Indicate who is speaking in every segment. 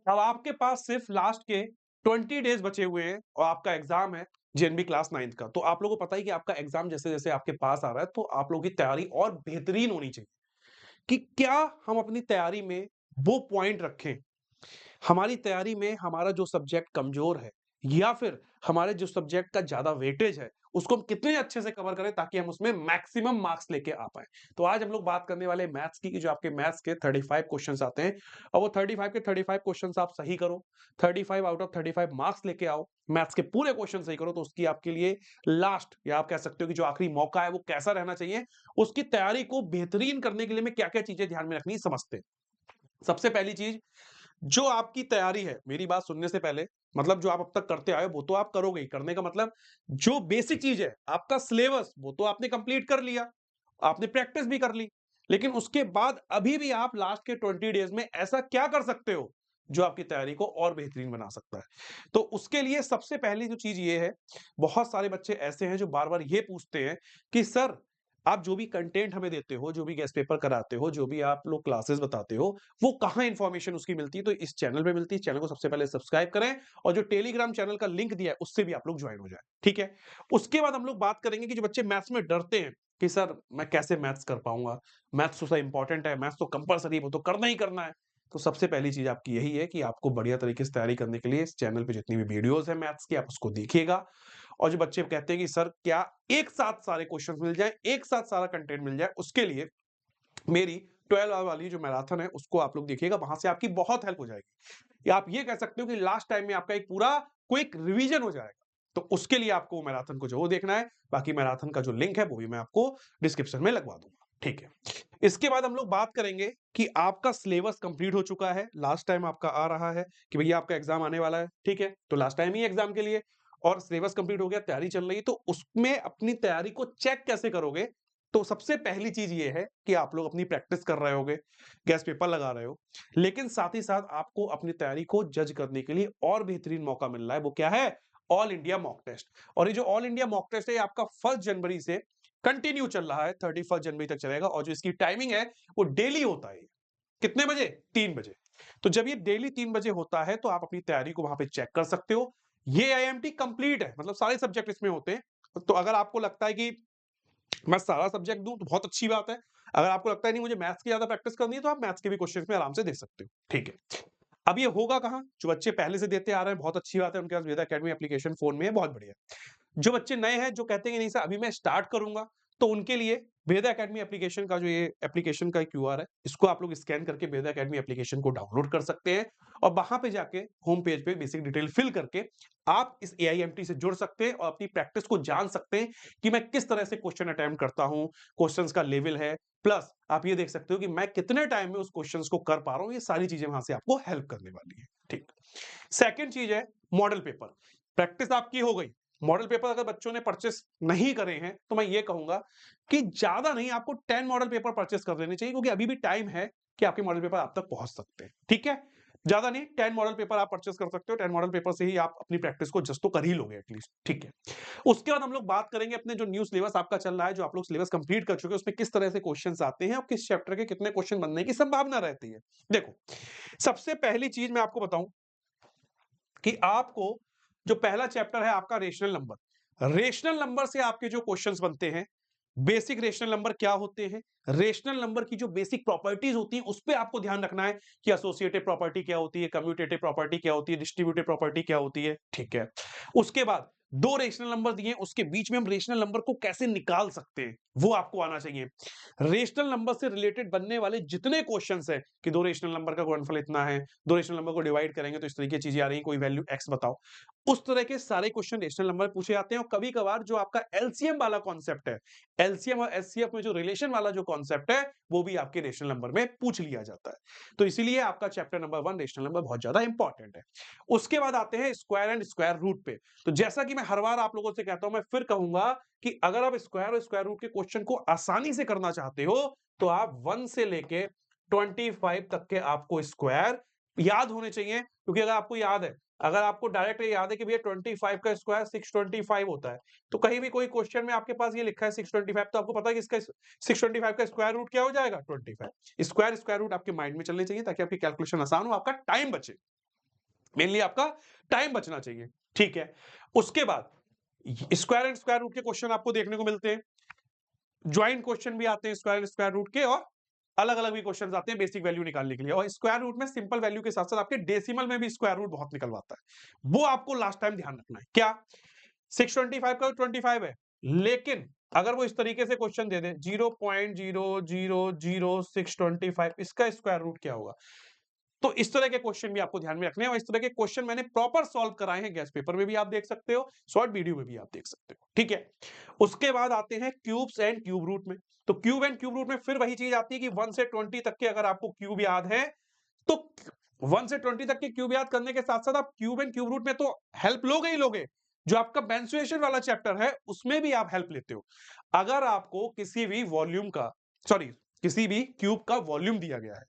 Speaker 1: अब आपके पास सिर्फ लास्ट के 20 डेज बचे हुए हैं और आपका एग्जाम है जेएनबी क्लास 9th का। तो आप लोगों को पता ही कि आपका एग्जाम जैसे-जैसे आपके पास आ रहा है, तो आप लोगों की तैयारी और बेहतरीन होनी चाहिए कि क्या हम अपनी तैयारी में वो पॉइंट रखें, हमारी तैयारी में हमारा जो सब्जेक्ट कमजोर है या फिर हमारे जो सब्जेक्ट का ज्यादा वेटेज है उसको हम कितने अच्छे से कवर करें ताकि हम उसमें मैक्सिमम मार्क्स लेके आ पाए। तो आज हम लोग बात करने वाले मैथ्स की कि जो आपके मैथ्स के 35 क्वेश्चंस आते हैं और वो 35 के 35 क्वेश्चंस आप सही करो, 35 आउट ऑफ 35 मार्क्स लेके आओ, मैथ्स के पूरे क्वेश्चन सही करो। तो उसकी आपके लिए लास्ट या आप कह सकते हो कि जो आखिरी मौका है वो कैसा रहना चाहिए, उसकी तैयारी को बेहतरीन करने के लिए मैं क्या क्या चीजें ध्यान में रखनी समझते हैं। सबसे पहली चीज, जो आपकी तैयारी है, मेरी बात सुनने से पहले, मतलब जो आप अब तक करते आए हो वो तो आप करोगे ही। करने का मतलब जो बेसिक चीज है, आपका सिलेबस वो तो आपने कंप्लीट कर लिया, आपने प्रैक्टिस भी कर ली। लेकिन उसके बाद अभी भी आप लास्ट के 20 डेज में ऐसा क्या कर सकते हो जो आपकी तैयारी को और बेहतरीन बना सकता है। तो उसके लिए सबसे पहली जो चीज ये है, बहुत सारे बच्चे ऐसे हैं जो बार-बार ये पूछते हैं कि सर, आप जो भी कंटेंट हमें देते हो, जो भी गेस्ट पेपर कराते हो, जो भी आप लोग क्लासेस बताते हो, वो कहाँ इन्फॉर्मेशन उसकी मिलती है? तो इस चैनल पे मिलती है। चैनल को सबसे पहले सब्सक्राइब करें और जो टेलीग्राम चैनल का लिंक दिया है, उससे भी आप लोग ज्वाइन हो जाएँ, ठीक है? उसके बाद हम लोग बात करेंगे कि जो बच्चे मैथ्स में डरते हैं कि सर मैं कैसे मैथ्स कर पाऊँगा? मैथ्स तो सर इम्पोर्टेंट है, मैथ्स तो कंपल्सरी है, वो तो करना ही करना है। तो सबसे पहली चीज़ आपकी यही है कि आपको बढ़िया तरीके से तैयारी करने के लिए इस चैनल पे जितनी भी वीडियोज़ हैं मैथ्स की, आप उसको देखिएगा। और जो बच्चे कहते हैं कि सर क्या एक साथ सारे क्वेश्चंस मिल जाएँ, एक साथ सारा कंटेंट मिल जाए, उसके लिए मेरी 12 आवर वाली जो मैराथन है उसको आप लोग देखिएगा, वहाँ से आपकी बहुत हेल्प हो जाएगी। या आप ये कह सकते हो कि लास्ट टाइम में आपका एक पूरा क्विक रिवीजन हो जाएगा। तो उसके लिए आपको मैराथन को ज़रूर देखना है। बाकी मैराथन का जो लिंक है वो भी मैं आपको डिस्क्रिप्शन में लगवा दूँगा, ठीक है। इसके बाद हम लोग बात करेंगे कि आपका सिलेबस कंप्लीट हो चुका है, लास्ट टाइम आपका आ रहा है कि भैया आपका एग्ज़ाम आने वाला है, ठीक है? तो लास्ट टाइम ही एग्ज़ाम के लिए और सिलेबस कंप्लीट हो गया, तैयारी चल रही है, तो उसमें अपनी तैयारी को चेक कैसे करोगे? तो सबसे पहली चीज़ ये है कि आप लोग अपनी प्रैक्टिस कर रहे होगे, गेस्ट पेपर लगा रहे हो, लेकिन साथ ही साथ आपको अपनी तैयारी को जज करने के लिए और बेहतरीन मौका मिल रहा है, वो क्या है? All India mock test. और ये जो ऑल इंडिया मॉक टेस्ट है, ये आपका 1 जनवरी से कंटिन्यू चल रहा है, 31 जनवरी तक चलेगा और जो इसकी टाइमिंग है, वो डेली होता है ये। कितने बजे? 3 बजे। तो जब ये डेली 3 बजे होता है, तो आप अपनी तैयारी को वहाँ पे चेक कर सकते हो। ये आईएमटी कंप्लीट है, मतलब सारे सब्जेक्ट इसमें होते हैं। तो अगर आपको लगता है कि मैं सारा सब्जेक्ट दूँ तो बहुत अच्छी बात है। अगर आपको लगता है नहीं मुझे मैथ्स की ज़्यादा प्रैक्टिस करनी है तो आप मैथ्स के भी क्वेश्चंस में आराम से दे सकते हो। ठीक है। अब ये होगा कहाँ? जो बच्चे पहले से देते आ रहे हैं बहुत अच्छी बात है, उनके पास वेदा अकेडमी एप्लीकेशन फ़ोन में है, बहुत बढ़िया। जो बच्चे नए हैं, जो कहते हैं कि नहीं सर अभी मैं स्टार्ट करूँगा, तो उनके लिए वेदा अकेडमी एप्लीकेशन का जो ये एप्लीकेशन का क्यूआर है, इसको आप लोग स्कैन करके वेदा अकेडमी एप्लीकेशन को डाउनलोड कर सकते हैं और वहाँ पे जाके होम पेज पे बेसिक डिटेल फिल करके आप इस एआईएमटी से जुड़ सकते हैं और अपनी प्रैक्टिस को जान सकते हैं कि मैं किस तरह से क्वेश्चन अटेम्प्ट करता हूँ, क्वेश्चंस का लेवल है, प्लस आप ये देख सकते हो कि मैं कितने टाइम में उस क्वेश्चंस को कर पा रहा हूँ, ये सारी चीज़ें वहाँ से आपको हेल्प करने वाली है। ठीक। सेकंड चीज़ है मॉडल पेपर। प्रैक्टिस आपकी हो गई। मॉडल पेपर अगर बच्चों ने परचेज़ नहीं करे हैं, तो मैं ये कहूँगा कि ज़्यादा नहीं आपको 10 मॉडल पेपर परचेज़ कर लेने चाहिए क्योंकि अभी भी टाइम है कि आपके मॉडल पेपर आप तक पहुँच सकते हैं। ठीक है? ज़्यादा नहीं 10 मॉडल पेपर आप परचेज़ कर सकते हो। 10 मॉडल पेपर से ही आप अपनी प्रैक्टिस को जस्ट तो कर ही लोगे एटलीस्ट। ठीक है। उसके बाद हम लोग बात करेंगे अपने जो न्यू सिलेबस आपका चल रहा है, जो आप लोग सिलेबस कंप्लीट कर चुके हैं, उसमें किस तरह से क्वेश्चन्स आते हैं और किस चैप्टर के कितने क्वेश्चन बनने की संभावना रहती है। देखो, सबसे पहली चीज़ मैं आपको बताऊँ कि आपको जो पहला चैप्टर है आपका रेशनल नंबर। रेशनल नंबर से आपके जो क्वेश्चंस बनते हैं, बेसिक रेशनल नंबर क्या होते हैं, रेशनल नंबर की जो बेसिक प्रॉपर्टीज होती हैं, उस पे आपको ध्यान रखना है कि एसोसिएटिव प्रॉपर्टी क्या होती है, कम्यूटेटिव प्रॉपर्टी क्या होती है, डिस्ट्रीब्यूटिव प्रॉपर्टी क्या होती है, ठीक है। उसके बाद 2 रेशनल नंबर दिए, उसके बीच में हम रेशनल नंबर को कैसे निकाल सकते हैं, वो आपको आना चाहिए। रेशनल नंबर से रिलेटेड बनने वाले जितने क्वेश्चंस हैं कि 2 रेशनल नंबर का गुणनफल इतना है, 2 रेशनल नंबर को डिवाइड करेंगे तो इस तरीके की चीजें आ रही हैं, कोई वैल्यू एक्स बताओ। उस तरह के सारे क्वेश्चन रेशनल नंबर में पूछे जाते हैं और कभी-कभार जो आपका एलसीएम वाला कॉन्सेप्ट है, एलसीएम और एचसीएफ में जो रिलेशन वाला जो कॉन्सेप्ट है, वो भी आपके रेशनल नंबर में पूछ लिया जाता है। तो इसीलिए आपका चैप्टर नंबर 1 रेशनल नंबर बहुत ज्यादा इंपॉर्टेंट है। उसके बाद आते हैं स्क्वायर एंड स्क्वायर रूट पे। तो जैसा कि मैं हर बार आप लोगों से कहता हूं, मैं फिर कहूंगा कि अगर आप स्क्वायर और स्क्वायर रूट के क्वेश्चन को आसानी से करना चाहते हो, तो आप 1 से लेके 25 तक के आपको स्क्वायर याद होने चाहिए क्योंकि अगर आपको याद है, अगर आपको डायरेक्ट ये याद है कि भैया 25 का स्क्वायर 625 होता है, तो कहीं भी कोई क्वेश्चन में आपके पास ये लिखा है 625, तो आपको पता है कि इसका 625 का स्क्वायर रूट क्या हो जाएगा? 25। स्क्वायर स्क्वायर रूट आपके माइंड में चलने चाहिए ताकि आपकी कैलकुलेशन आसान हो, आपका टाइम बचे। मेनली आपका टाइम बचना चाहिए, ठीक है। उसके बाद स्क्वायर एंड स्क्वायर रूट के क्वेश्चन आपको देखने को मिलते हैं, ज्वाइंट क्वेश्चन भी आते हैं स्क्वायर एंड स्क्वायर रूट के, और अलग अलग भी क्वेश्चन आते हैं बेसिक वैल्यू निकालने के लिए। और स्क्वायर रूट में सिंपल वैल्यू के साथ साथ आपके डेसिमल में भी स्क्वायर रूट बहुत निकलवाता है, वो आपको लास्ट टाइम ध्यान रखना है। क्या 625 का 25 है, लेकिन अगर वो इस तरीके से क्वेश्चन दे दे 0.000625, इसका स्क्वायर रूट क्या होगा? तो इस तरह के क्वेश्चन भी आपको ध्यान में रखने हैं, और इस तरह के क्वेश्चन मैंने प्रॉपर सॉल्व कराए हैं, गेस्ट पेपर में भी आप देख सकते हो, शॉर्ट वीडियो में भी आप देख सकते हो, ठीक है। उसके बाद आते हैं क्यूब्स एंड क्यूब रूट में। तो क्यूब एंड क्यूब रूट में फिर वही चीज आती है कि 1 से 20 तक के अगर आपको क्यूब याद है, तो 1 से 20 तक के क्यूब याद करने के साथ-साथ आप क्यूब एंड क्यूब रूट में तो हेल्प लोगे ही लोगे। जो आपका मेंसुरेशन वाला चैप्टर है, उसमें भी आप हेल्प लेते हो। अगर आपको किसी भी वॉल्यूम का सॉरी किसी भी क्यूब का वॉल्यूम दिया गया है,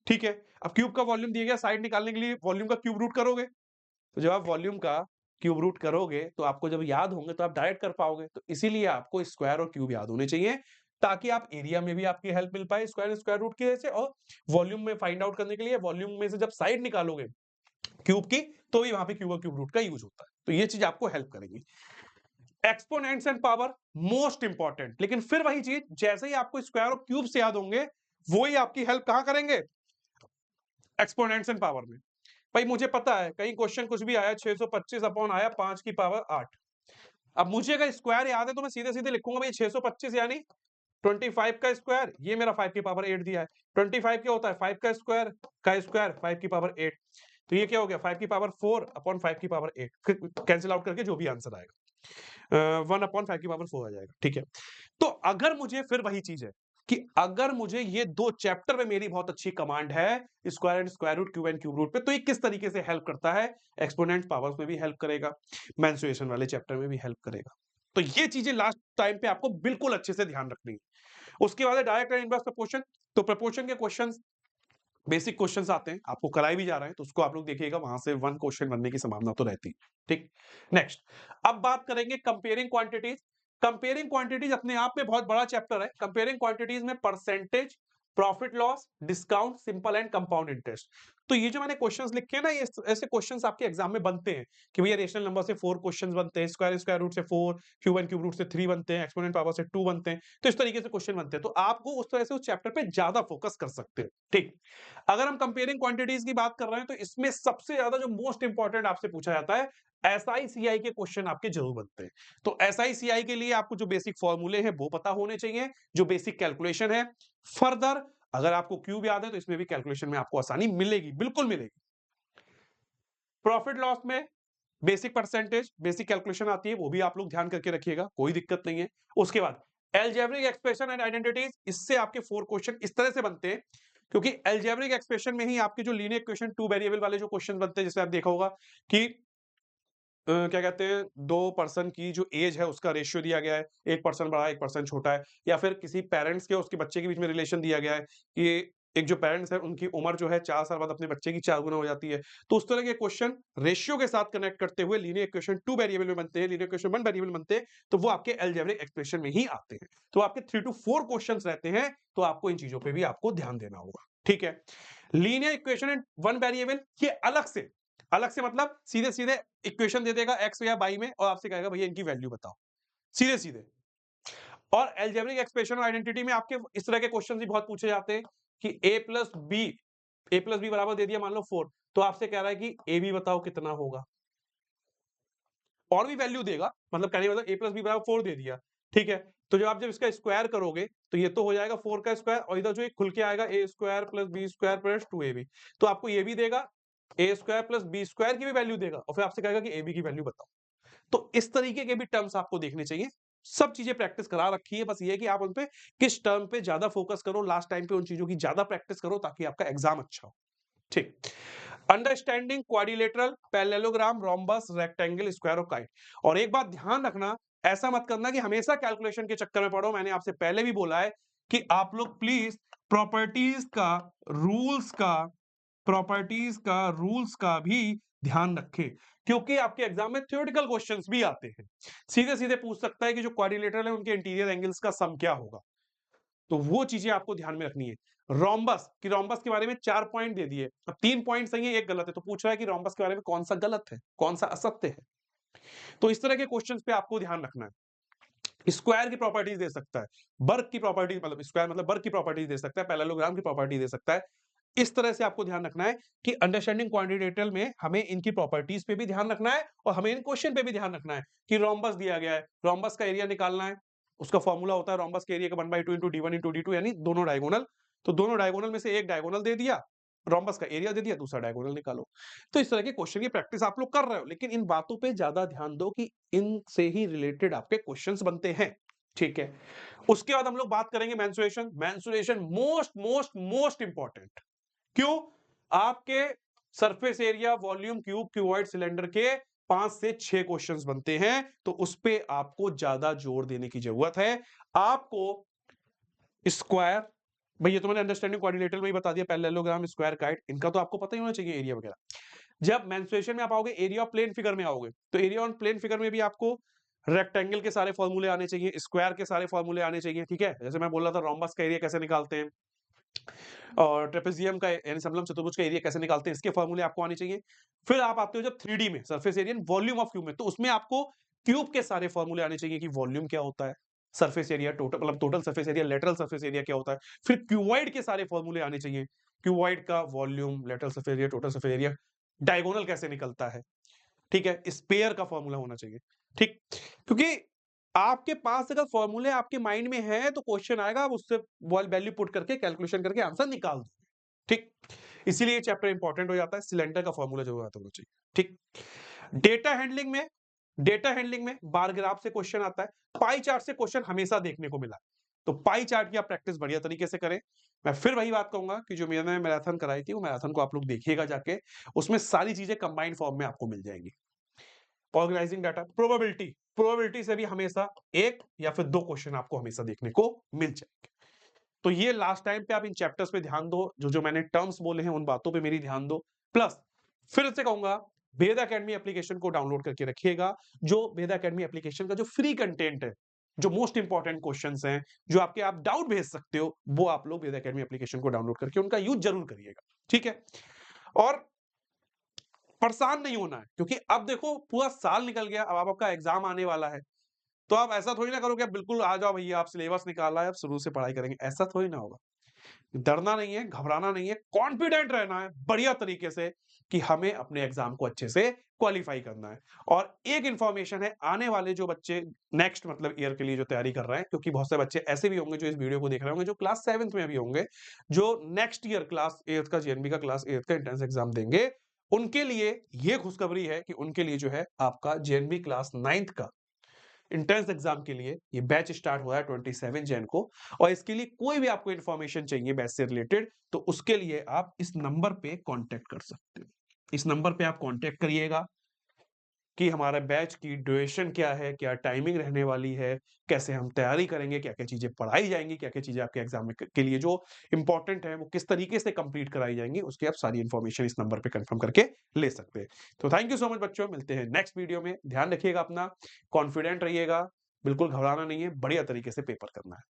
Speaker 1: ठीक है? अब क्यूब का वॉल्यूम दिया गया, साइड निकालने के लिए वॉल्यूम का क्यूब रूट करोगे। तो जब आप वॉल्यूम का क्यूब रूट करोगे, तो आपको जब याद होंगे तो आप डायरेक्ट कर पाओगे। तो इसीलिए आपको स्क्वायर और क्यूब याद होने चाहिए, ताकि आप एरिया में भी आपकी हेल्प मिल पाए स्क्वायर स्क्वायर रूट की वजह से, और वॉल्यूम में फाइंड आउट करने के लिए वॉल्यूम में से जब साइड निकालोगे क्यूब की, तो भी वहां पे क्यूब और क्यूब रूट का यूज होता है। तो ये चीज आपको हेल्प करेगी। Exponents and power most important, लेकिन फिर वही चीज, जैसे ही आपको स्क्वायर और क्यूब से याद होंगे, वो ही आपकी हेल्प कहां करेंगे? एक्सपोनेंट्स एंड पावर में। भाई मुझे पता है कहीं क्वेश्चन कुछ भी आया, 625 अपॉन आया 5 की पावर 8। अब मुझे अगर स्क्वायर याद है तो मैं सीधे-सीधे लिखूंगा भाई 625 यानी 25 का स्क्वायर, ये मेरा 5 की पावर 8 दिया है। 25 क्या होता है? 5 का स्क्वायर 5 की पावर 8। तो ये क्या हो गया? 5 की पावर 4 अपॉन 5 की पावर 8। फिर कैंसिल आउट करके जो भी आंसर आएगा 1 अपॉन 5 की पावर 4 आ जाएगा, ठीक है। तो अगर मुझे फिर वही चीज है कि अगर मुझे ये 2 चैप्टर में मेरी बहुत अच्छी कमांड है, square and square root, cube and cube root पे, तो ये किस तरीके से हेल्प करता है? एक्सपोनेंट पावर्स में भी हेल्प करेगा, मेंसुरेशन वाले चैप्टर में भी हेल्प करेगा। तो ये चीजें लास्ट टाइम पे आपको बिल्कुल अच्छे से ध्यान रखनी है। उसके बाद है डायरेक्ट एंड इनवर्स प्रपोर्शन। तो प्रपोर्शन के क्वेश्चंस, बेसिक क्वेश्चंस आते हैं, आपको कराए भी जा रहे हैं, तो उसको आप लोग देखिएगा, वहां से 1 क्वेश्चन बनने की संभावना तो रहती है, ठीक। नेक्स्ट, अब बात करेंगे कंपेयरिंग क्वांटिटीज। कंपेयरिंग क्वांटिटीज अपने आप में बहुत बड़ा चैप्टर है। कंपेयरिंग क्वांटिटीज में percentage, profit loss, discount, simple and compound interest. तो ये जो मैंने क्वेश्चंस लिखे हैं ना, ये ऐसे क्वेश्चंस आपके एग्जाम में बनते हैं कि भैया रेशनल नंबर से 4 क्वेश्चंस बनते हैं, स्क्वायर स्क्वायर रूट से 4, क्यूब एंड क्यूब रूट से 3 बनते हैं, एक्सपोनेंट पावर से 2 बनते हैं। तो इस तरीके से क्वेश्चन बनते हैं, तो आपको उस तरह से उस चैप्टर पे ज्यादा फोकस कर सकते हैं, ठीक। अगर हम कंपेयरिंग क्वांटिटीज की बात कर रहे हैं, तो इसमें सबसे ज्यादा जो मोस्ट इंपॉर्टेंट आपसे पूछा जाता है, एसआईसीआई के क्वेश्चन आपके जरूर बनते हैं। तो एसआईसीआई के लिए आपको जो बेसिक फॉर्मूले हैं वो पता होने चाहिए, जो बेसिक कैलकुलेशन है। फर्दर अगर आपको क्यूब याद है तो इसमें भी कैलकुलेशन में आपको आसानी मिलेगी, बिल्कुल मिलेगी। प्रॉफिट लॉस में बेसिक परसेंटेज, बेसिक कैलकुलेशन आती है, वो भी आप लोग ध्यान करके रखिएगा, कोई दिक्कत नहीं है। उसके बाद एल्जेब्रिक एक्सप्रेशन एंड आइडेंटिटीज, इससे आपके 4 क्वेश्चन इस तरह से बनते हैं, क्योंकि एल्जेब्रिक एक्सप्रेशन में ही आपके जो लीनियर इक्वेशन 2 वेरिएबल वाले जो क्वेश्चन बनते हैं, जैसे आप देखा होगा कि क्या कहते हैं, 2 पर्सन की जो एज है उसका रेशियो दिया गया है, 1 पर्सन बड़ा है 1 पर्सन छोटा है, या फिर किसी पेरेंट्स के उसके बच्चे के बीच में रिलेशन दिया गया है कि एक जो पेरेंट्स है उनकी उम्र जो है 4 साल बाद अपने बच्चे की 4 गुना हो जाती है। तो उस तरह के क्वेश्चन रेशियो के साथ कनेक्ट करते हुए लीनियर इक्वेशन 2 वेरिएबल में बनते हैं, लीनियर इक्वेशन 1 वेरिएबल में बनते हैं, तो वो आपके अलजेब्रिक एक्सप्रेशन में ही आते हैं। तो आपके 3 टू 4 क्वेश्चंस रहते हैं, तो आपको इन चीजों पे भी आपको ध्यान देना होगा, ठीक है। लीनियर इक्वेशन एंड 1 वेरिएबल, ये अलग से मतलब सीधे-सीधे इक्वेशन दे देगा एक्स या वाई में, और आपसे कहेगा भैया इनकी वैल्यू बताओ, सीधे-सीधे। और अलजेब्रिक एक्सप्रेशन और आइडेंटिटी में आपके इस तरह के क्वेश्चन भी बहुत पूछे जाते हैं कि ए प्लस बी बराबर दे दिया मान लो 4, तो आपसे कह रहा है कि ए बी बताओ कितना होगा, और भी वैल्यू देगा, मतलब कहने का मतलब ए प्लस बी बराबर 4 दे दिया, ठीक है। तो जब इसका स्क्वायर करोगे तो ये तो हो जाएगा 4 का स्क्वायर, और इधर जो एक खुल के आएगा A square plus B square plus 2ab, तो आपको ये भी देगा, A square plus B square की भी वैल्यू देगा, और फिर आपसे कहेगा कि ए बी की वैल्यू बताओ। तो इस तरीके के भी टर्म्स आपको देखने चाहिए। सब चीजें प्रैक्टिस करा रखी है, बस ये है कि आप उन पे किस टर्म पे ज्यादा फोकस करो, लास्ट टाइम पे उन चीजों की ज्यादा प्रैक्टिस करो, ताकि आपका एग्जाम अच्छा हो, ठीक। Understanding quadrilateral, parallelogram, rhombus, rectangle, square और काइट। और एक बात ध्यान रखना, ऐसा मत करना कि हमेशा कैलकुलेशन के चक्कर में पड़ो। मैंने आपसे पहले भी बोला है कि आप लोग प्लीज प्रॉपर्टीज का, रूल्स का रूल्स का भी ध्यान रखें, क्योंकि आपके एग्जाम में थ्योरेटिकल क्वेश्चंस भी आते हैं। सीधे सीधे पूछ सकता है कि जो क्वाड्रिलेटरल है उनके इंटीरियर एंगल्स का सम क्या होगा, तो वो चीजें आपको ध्यान में रखनी है। रोम्बस कि रोम्बस के बारे में 4 पॉइंट दे दिए। अब 3 पॉइंट सही है, 1 गलत है, तो पूछ रहा है कि रोम्बस के बारे में कौन-सा गलत है, कौन-सा असत्य है। तो इस तरह के क्वेश्चंस पे आपको ध्यान रखना है। स्क्वायर की प्रॉपर्टीज दे सकता है, वर्ग की प्रॉपर्टीज मतलब स्क्वायर मतलब वर्ग की प्रॉपर्टीज दे सकता है, पैरेललोग्राम की प्रॉपर्टी दे सकता है। इस तरह से आपको ध्यान रखना है कि अंडरस्टैंडिंग क्वांटिटेटिव में हमें इनकी प्रॉपर्टीज पे भी ध्यान रखना है और हमें इन क्वेश्चन पे भी ध्यान रखना है कि रोम्बस दिया गया है, रोम्बस का एरिया निकालना है। उसका फॉर्मूला होता है रोम्बस के एरिया का 1/2 इंटू d1 इंटू d2 यानी दोनों डायगोनल। तो दोनों डायगोनल में से एक डायगोनल दे दिया, रोम्बस का एरिया दे दिया, दूसरा डायगोनल निकालो। तो इस तरह के क्वेश्चन की प्रैक्टिस आप लोग कर रहे हो, लेकिन इन बातों पे ज्यादा ध्यान दो कि इनसे ही रिलेटेड आपके क्वेश्चंस बनते हैं। ठीक है। उसके बाद हम लोग बात करेंगे mensuration. Mensuration most most most important. क्यों? आपके surface area, volume, cube, cuboid, cylinder के 5 से 6 क्वेश्चंस बनते हैं, तो उस पे आपको ज्यादा जोर देने की जरूरत है। आपको स्क्वायर, भाई ये तो मैंने अंडरस्टैंडिंग कोऑर्डिनेटर में ही बता दिया, पैरेललोग्राम, स्क्वायर, काइट, इनका तो आपको पता ही होना चाहिए एरिया वगैरह। जब मेंसुरेशन में आप आओगे, एरिया ऑफ प्लेन फिगर में आओगे, तो एरिया ऑन प्लेन फिगर में भी आपको रेक्टेंगल के सारे फॉर्मूले आने चाहिए, स्क्वायर के सारे फॉर्मूले आने चाहिए, ठीक है? जैसे मैं बोल रहा था रोम्बस का एरिया कैसे निकालते हैं और ट्रेपेजियम का यानी समलंब चतुर्भुज का एरिया कैसे निकालते हैं, इसके फॉर्मूले आपको आने चाहिए। फिर आप आते हो जब 3D में, surface area and volume of cube में, तो उसमें आपको क्यूब के सारे फॉर्मूले आने चाहिए कि वॉल्यूम क्या होता है, सरफेस एरिया टोटल मतलब total surface area, lateral surface area क्या होता है। फिर क्यूबॉइड के सारे फॉर्मूले आने चाहिए, क्यूबॉइड का volume, lateral surface area, total surface area, diagonal कैसे निकलता है, ठीक है? स्पेयर का फॉर्मूला होना चाहिए, ठीक? क्योंकि आपके पास अगर फॉर्मूले आपके माइंड में है तो क्वेश्चन आएगा, आप उससे वैल्यू पुट करके कैलकुलेशन करके आंसर निकाल दो, ठीक? इसीलिए ये चैप्टर इंपॉर्टेंट हो जाता है, सिलेंडर का फॉर्मूला जरूर आता होना चाहिए, ठीक? डेटा हैंडलिंग में बार ग्राफ से क्वेश्चन आता है, पाई चार्ट से क्वेश्चन हमेशा देखने को मिला, तो पाई चार्ट की आप प्रैक्टिस बढ़िया तरीके से करें। मैं फिर वही बात कहूंगा कि जो मैंने मैराथन कराई थी, वो मैराथन को आप लोग देखिएगा जाके, उसमें सारी चीजें कंबाइंड फॉर्म में आपको मिल जाएंगी। ऑर्गेनाइजिंग डाटा, प्रोबेबिलिटी, प्रोबेबिलिटी से भी हमेशा 1 या फिर 2 क्वेश्चन आपको हमेशा देखने को मिल जाएंगे। तो ये लास्ट टाइम पे आप इन चैप्टर्स पे ध्यान दो, जो मैंने टर्म्स बोले हैं उन बातों पे मेरी ध्यान दो। प्लस फिर से कहूंगा, वेद एकेडमी एप्लीकेशन को डाउनलोड करके रखिएगा। जो वेद एकेडमी एप्लीकेशन का जो फ्री कंटेंट है, जो मोस्ट इंपॉर्टेंट क्वेश्चंस हैं, जो आपके आप डाउट भेज सकते हो, वो आप लोग वेद एकेडमी एप्लीकेशन को डाउनलोड करके उनका यूज जरूर करिएगा, ठीक है? और परेशान नहीं होना है, क्योंकि अब देखो पूरा साल निकल गया, अब आपका एग्जाम आने वाला है। तो आप ऐसा थोड़ी ना करो कि आप बिल्कुल आ जाओ भैया, आप सिलेबस निकाला है, आप शुरू से पढ़ाई करेंगे, ऐसा थोड़ी ना होगा। डरना नहीं है, घबराना नहीं है, कॉन्फिडेंट रहना है बढ़िया तरीके से कि हमें अपने एग्जाम को अच्छे से क्वालिफाई करना है। और एक इंफॉर्मेशन है, आने वाले जो बच्चे नेक्स्ट मतलब ईयर के लिए जो तैयारी कर रहे हैं, क्योंकि बहुत से बच्चे ऐसे भी होंगे जो इस वीडियो को देख रहे होंगे जो क्लास 7th में भी होंगे, जो नेक्स्ट ईयर क्लास 8th का जेएनबी का क्लास 8th का एंट्रेंस एग्जाम देंगे, उनके लिए ये खुशखबरी है कि उनके लिए जो है आपका जेएनबी क्लास 9th का एंट्रेंस एग्जाम के लिए ये बैच स्टार्ट हुआ है 27 जैन को। और इसके लिए कोई भी आपको इन्फॉर्मेशन चाहिए बैच से रिलेटेड, तो उसके लिए आप इस नंबर पे कांटेक्ट कर सकते हो। इस नंबर पे आप कांटेक्ट करिएगा कि हमारा बैच की ड्यूरेशन क्या है, क्या टाइमिंग रहने वाली है, कैसे हम तैयारी करेंगे, क्या-क्या चीज़ें पढ़ाई जाएँगी, क्या-क्या चीज़ें आपके एग्जाम में के लिए जो इम्पोर्टेंट है, वो किस तरीके से कंप्लीट कराई जाएँगी, उसकी आप सारी इन्फॉर्मेशन इस नंबर पे कंफर्म करके ले सकते हैं। तो थैंक यू सो मच बच्चों, मिलते हैं नेक्स्ट वीडियो में। ध्यान रखिएगा अपना, कॉन्फिडेंट रहिएगा, बिल्कुल घबराना नहीं है, बढ़िया तरीके से पेपर करना है।